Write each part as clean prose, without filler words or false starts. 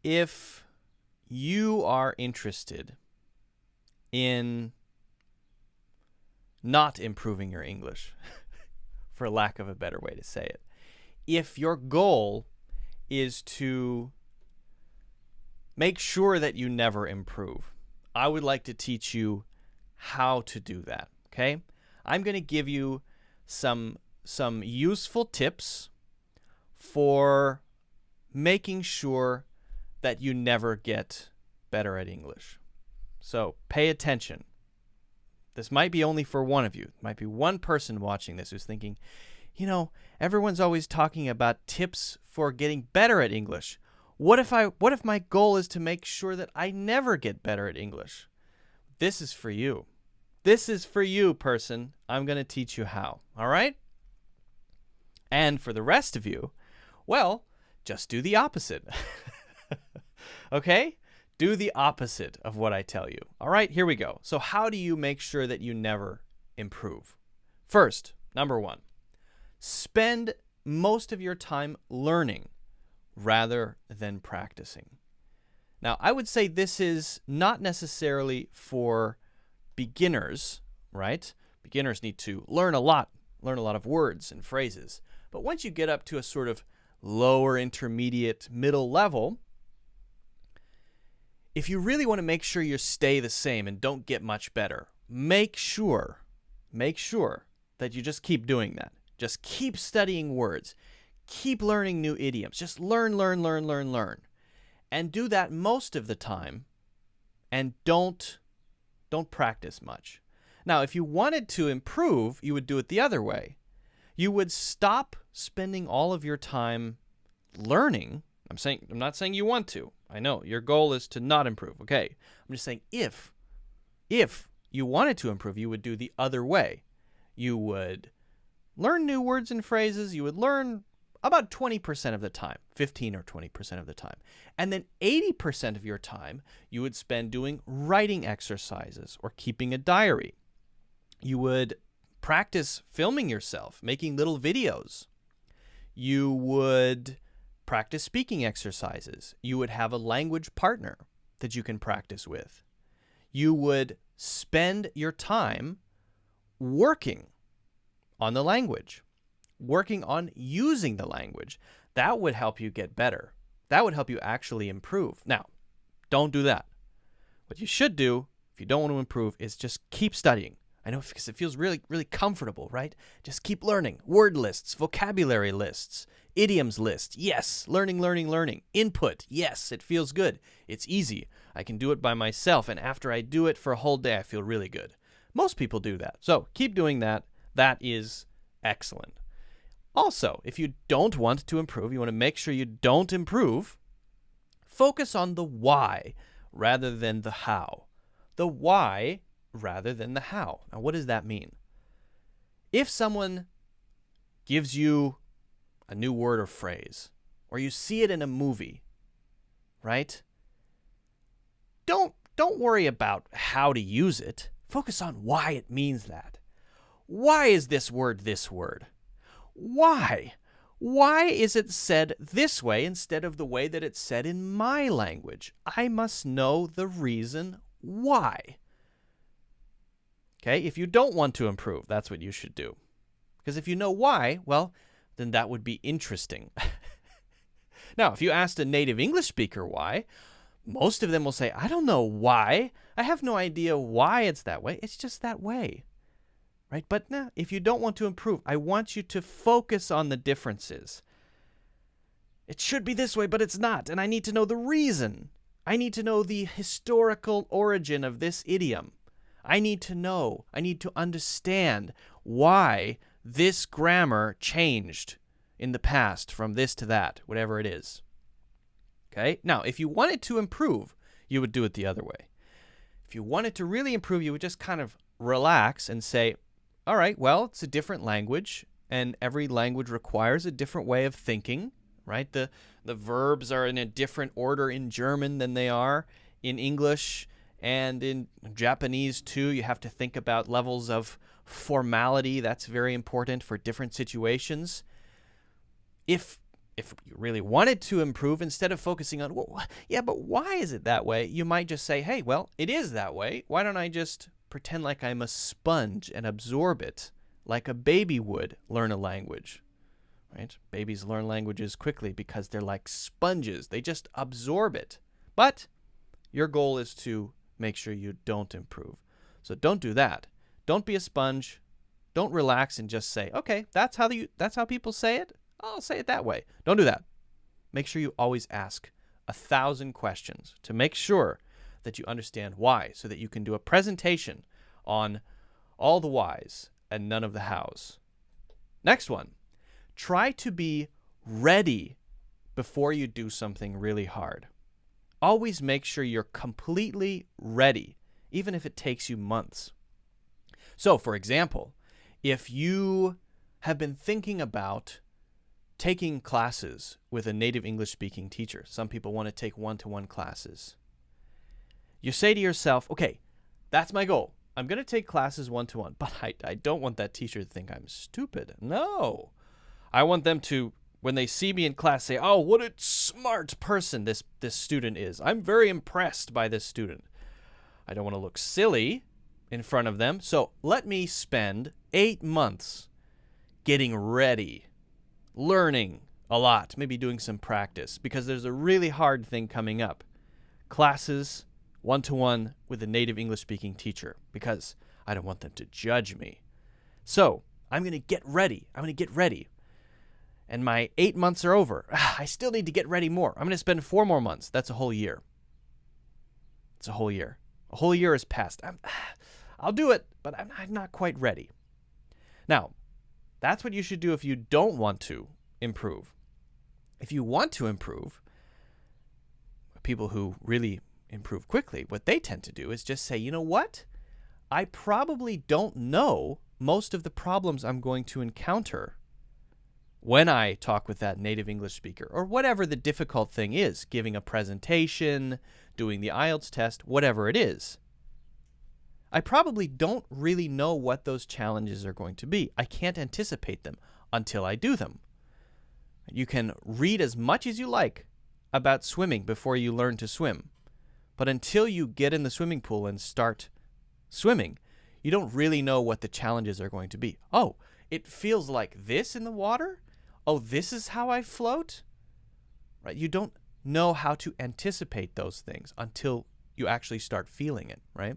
if you are interested in not improving your English, for lack of a better way to say it, if your goal is to make sure that you never improve, I would like to teach you how to do that, okay? I'm going to give you some useful tips for making sure that you never get better at English. So pay attention. This might be only for one of you. It might be one person watching this who's thinking, you know, everyone's always talking about tips for getting better at English. What if my goal is to make sure that I never get better at English? This is for you. This is for you, person. I'm going to teach you how. All right? And for the rest of you, well, just do the opposite. Okay? Do the opposite of what I tell you. All right, here we go. So how do you make sure that you never improve? First, number one, spend most of your time learning rather than practicing. Now, I would say this is not necessarily for beginners, right? Beginners need to learn a lot of words and phrases. But once you get up to a sort of lower intermediate middle level, if you really want to make sure you stay the same and don't get much better, make sure that you just keep doing that. Just keep studying words. Keep learning new idioms. Just learn. And do that most of the time, and don't practice much. Now, if you wanted to improve, you would do it the other way. You would stop spending all of your time learning. I'm not saying you want to. I know your goal is to not improve. Okay. I'm just saying if you wanted to improve, you would do the other way. You would learn new words and phrases. You would learn about 20% of the time, 15 or 20% of the time. And then 80% of your time you would spend doing writing exercises or keeping a diary. You would practice filming yourself, making little videos. You would practice speaking exercises. You would have a language partner that you can practice with. You would spend your time working on the language, working on using the language. That would help you get better. That would help you actually improve. Now, don't do that. What you should do, if you don't want to improve, is just keep studying. I know, because it feels really, really comfortable, right? Just keep learning. Word lists, vocabulary lists, idioms lists. Yes, learning. Input. Yes, it feels good. It's easy. I can do it by myself, and after I do it for a whole day, I feel really good. Most people do that. So keep doing that. That is excellent. Also, if you don't want to improve, you want to make sure you don't improve, focus on the why rather than the how. The why rather than the how. Now, what does that mean? If someone gives you a new word or phrase, or you see it in a movie, right? Don't worry about how to use it. Focus on why it means that. Why is this word this word? Why? Why is it said this way instead of the way that it's said in my language? I must know the reason why. Okay, if you don't want to improve, that's what you should do. Because if you know why, well, then that would be interesting. Now, if you asked a native English speaker why, most of them will say, I don't know why. I have no idea why it's that way. It's just that way. Right? But no, if you don't want to improve, I want you to focus on the differences. It should be this way, but it's not. And I need to know the reason. I need to know the historical origin of this idiom. I need to understand why this grammar changed in the past from this to that, whatever it is. Okay? Now, if you wanted to improve, you would do it the other way. If you wanted to really improve, you would just kind of relax and say, all right, well, it's a different language, and every language requires a different way of thinking, right? The verbs are in a different order in German than they are in English, and in Japanese, too. You have to think about levels of formality. That's very important for different situations. If if you really wanted to improve, instead of focusing on, well, yeah, but why is it that way? You might just say, hey, well, it is that way. Why don't I just pretend like I'm a sponge and absorb it like a baby would learn a language, right? Babies learn languages quickly because they're like sponges. They just absorb it. But your goal is to make sure you don't improve. So don't do that. Don't be a sponge. Don't relax and just say, okay, that's how people say it. I'll say it that way. Don't do that. Make sure you always ask 1,000 questions to make sure that you understand why, so that you can do a presentation on all the whys and none of the hows. Next one, try to be ready before you do something really hard. Always make sure you're completely ready, even if it takes you months. So, for example, if you have been thinking about taking classes with a native English-speaking teacher, some people want to take one-to-one classes, you say to yourself, okay, that's my goal. I'm going to take classes one-to-one, but I don't want that teacher to think I'm stupid. No. I want them to, when they see me in class, say, oh, what a smart person this student is. I'm very impressed by this student. I don't want to look silly in front of them, so let me spend 8 months getting ready, learning a lot, maybe doing some practice, because there's a really hard thing coming up. Classes one-to-one with a native English-speaking teacher, because I don't want them to judge me. So I'm going to get ready. And my 8 months are over. I still need to get ready more. I'm going to spend 4 more months. That's a whole year. It's a whole year. A whole year has passed. I'll do it, but I'm not quite ready. Now, that's what you should do if you don't want to improve. If you want to improve, people who really improve quickly, what they tend to do is just say, you know what? I probably don't know most of the problems I'm going to encounter when I talk with that native English speaker, or whatever the difficult thing is, giving a presentation, doing the IELTS test, whatever it is. I probably don't really know what those challenges are going to be. I can't anticipate them until I do them. You can read as much as you like about swimming before you learn to swim. But until you get in the swimming pool and start swimming, you don't really know what the challenges are going to be. Oh, it feels like this in the water? Oh, this is how I float? Right? You don't know how to anticipate those things until you actually start feeling it, right?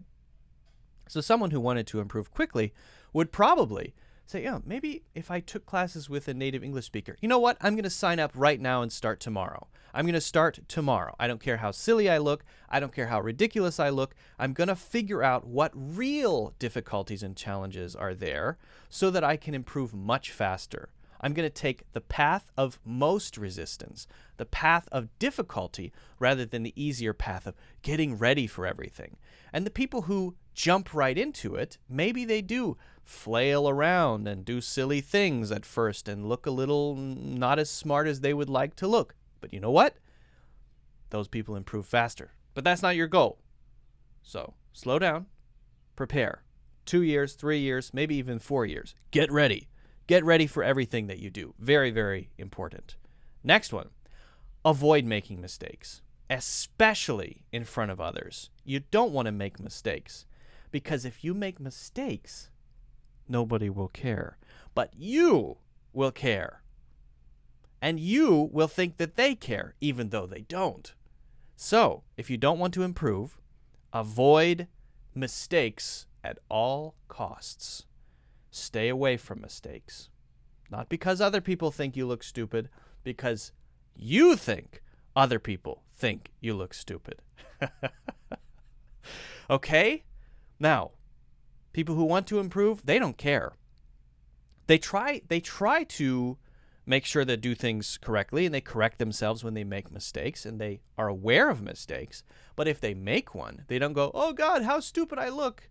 So someone who wanted to improve quickly would probably say, yeah, maybe if I took classes with a native English speaker, you know what? I'm going to sign up right now and start tomorrow. I'm going to start tomorrow. I don't care how silly I look. I don't care how ridiculous I look. I'm going to figure out what real difficulties and challenges are there so that I can improve much faster. I'm going to take the path of most resistance, the path of difficulty, rather than the easier path of getting ready for everything. And the people who jump right into it, maybe they do flail around and do silly things at first and look a little not as smart as they would like to look. But you know what? Those people improve faster. But that's not your goal. So slow down, prepare. 2 years, 3 years, maybe even 4 years. Get ready. Get ready for everything that you do. Very, very important. Next one, avoid making mistakes, especially in front of others. You don't want to make mistakes, because if you make mistakes, nobody will care. But you will care. And you will think that they care, even though they don't. So, if you don't want to improve, avoid mistakes at all costs. Stay away from mistakes. Not because other people think you look stupid, because you think other people think you look stupid. Okay? Now, people who want to improve, they don't care. They try to make sure they do things correctly, and they correct themselves when they make mistakes, and they are aware of mistakes. But if they make one, they don't go, oh God, how stupid I look.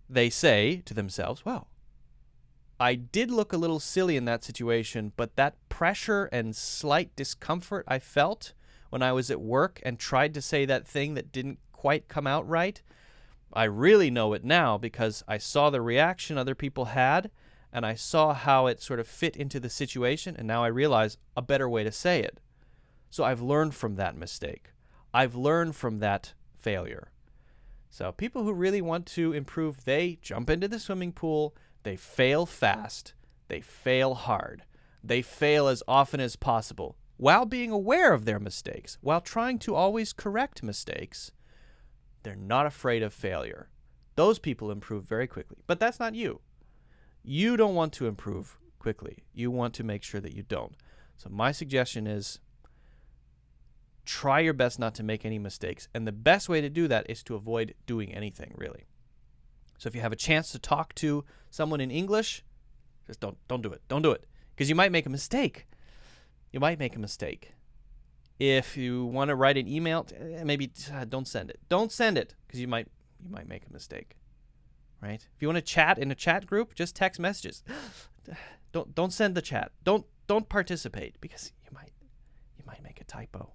They say to themselves, well, I did look a little silly in that situation, but that pressure and slight discomfort I felt when I was at work and tried to say that thing that didn't quite come out right, I really know it now because I saw the reaction other people had, and I saw how it sort of fit into the situation, and now I realize a better way to say it. So I've learned from that mistake. I've learned from that failure. So people who really want to improve, they jump into the swimming pool, they fail fast, they fail hard, they fail as often as possible, while being aware of their mistakes, while trying to always correct mistakes. They're not afraid of failure. Those people improve very quickly. But that's not you. You don't want to improve quickly. You want to make sure that you don't. So my suggestion is try your best not to make any mistakes. And the best way to do that is to avoid doing anything, really. So if you have a chance to talk to someone in English, just don't do it. Don't do it. Because you might make a mistake. You might make a mistake. If you want to write an email, maybe don't send it. Don't send it, because you might make a mistake, right? If you want to chat in a chat group, just text messages. Don't send the chat. Don't participate, because you might make a typo.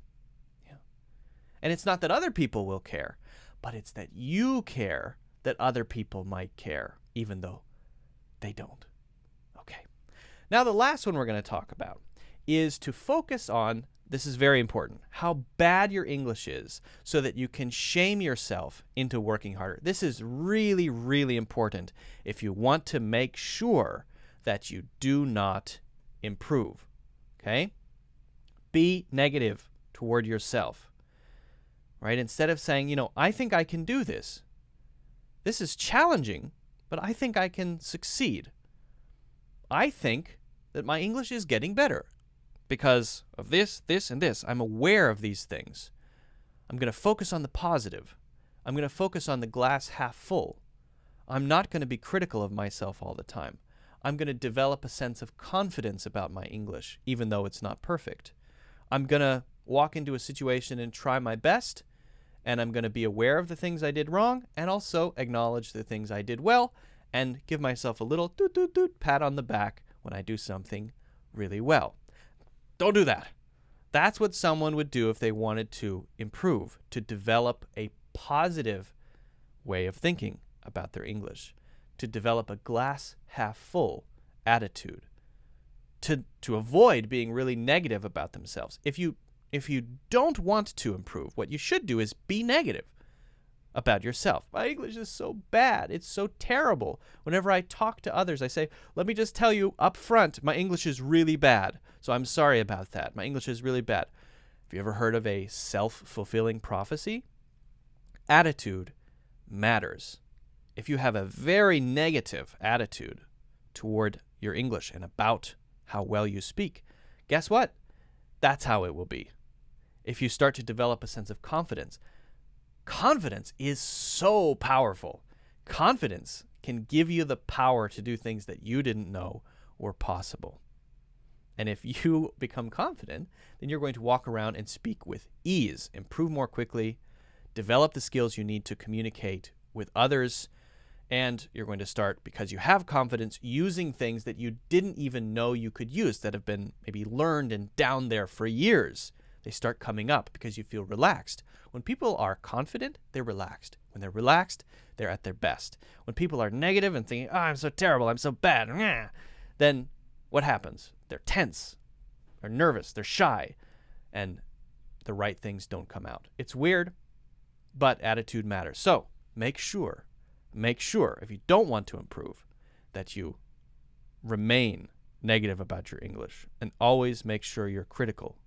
Yeah. And it's not that other people will care, but it's that you care that other people might care, even though they don't. Okay. Now the last one we're going to talk about is to focus on, this is very important, how bad your English is so that you can shame yourself into working harder. This is really, really important if you want to make sure that you do not improve. Okay? Be negative toward yourself. Right? Instead of saying, I think I can do this. This is challenging, but I think I can succeed. I think that my English is getting better. Because of this, and this. I'm aware of these things. I'm going to focus on the positive. I'm going to focus on the glass half full. I'm not going to be critical of myself all the time. I'm going to develop a sense of confidence about my English, even though it's not perfect. I'm going to walk into a situation and try my best, and I'm going to be aware of the things I did wrong, and also acknowledge the things I did well, and give myself a little pat on the back when I do something really well. Don't do that. That's what someone would do if they wanted to improve, to develop a positive way of thinking about their English, to develop a glass half full attitude, to avoid being really negative about themselves. If you don't want to improve, what you should do is be negative about yourself. My English is so bad. It's so terrible. Whenever I talk to others, I say, let me just tell you up front, my English is really bad. So I'm sorry about that. My English is really bad. Have you ever heard of a self-fulfilling prophecy? Attitude matters. If you have a very negative attitude toward your English and about how well you speak, guess what? That's how it will be. If you start to develop a sense of confidence, confidence is so powerful. Confidence can give you the power to do things that you didn't know were possible. And if you become confident, then you're going to walk around and speak with ease, improve more quickly, develop the skills you need to communicate with others, and you're going to start, because you have confidence, using things that you didn't even know you could use that have been maybe learned and down there for years. They start coming up because you feel relaxed. When people are confident, they're relaxed. When they're relaxed, they're at their best. When people are negative and thinking, I'm so terrible, I'm so bad, then what happens? They're tense, they're nervous, they're shy, and the right things don't come out. It's weird, but attitude matters. So make sure, if you don't want to improve, that you remain negative about your English, and always make sure you're critical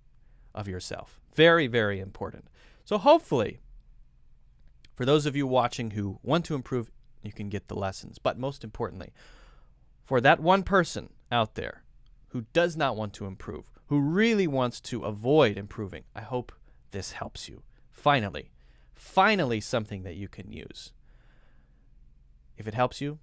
of yourself. Very, very important. So hopefully, for those of you watching who want to improve, you can get the lessons. But most importantly, for that one person out there who does not want to improve, who really wants to avoid improving, I hope this helps you. Finally something that you can use. If it helps you,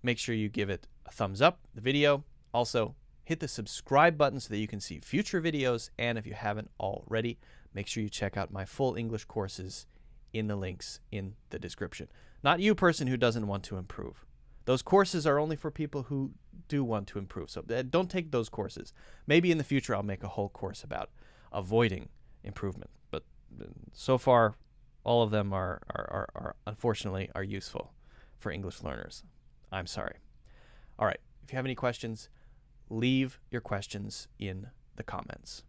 make sure you give it a thumbs up, the video. Also, hit the subscribe button so that you can see future videos. And if you haven't already, make sure you check out my full English courses in the links in the description. Not you, person who doesn't want to improve. Those courses are only for people who do want to improve. So don't take those courses. Maybe in the future I'll make a whole course about avoiding improvement. But so far, all of them are unfortunately are useful for English learners. I'm sorry. All right. If you have any questions, leave your questions in the comments.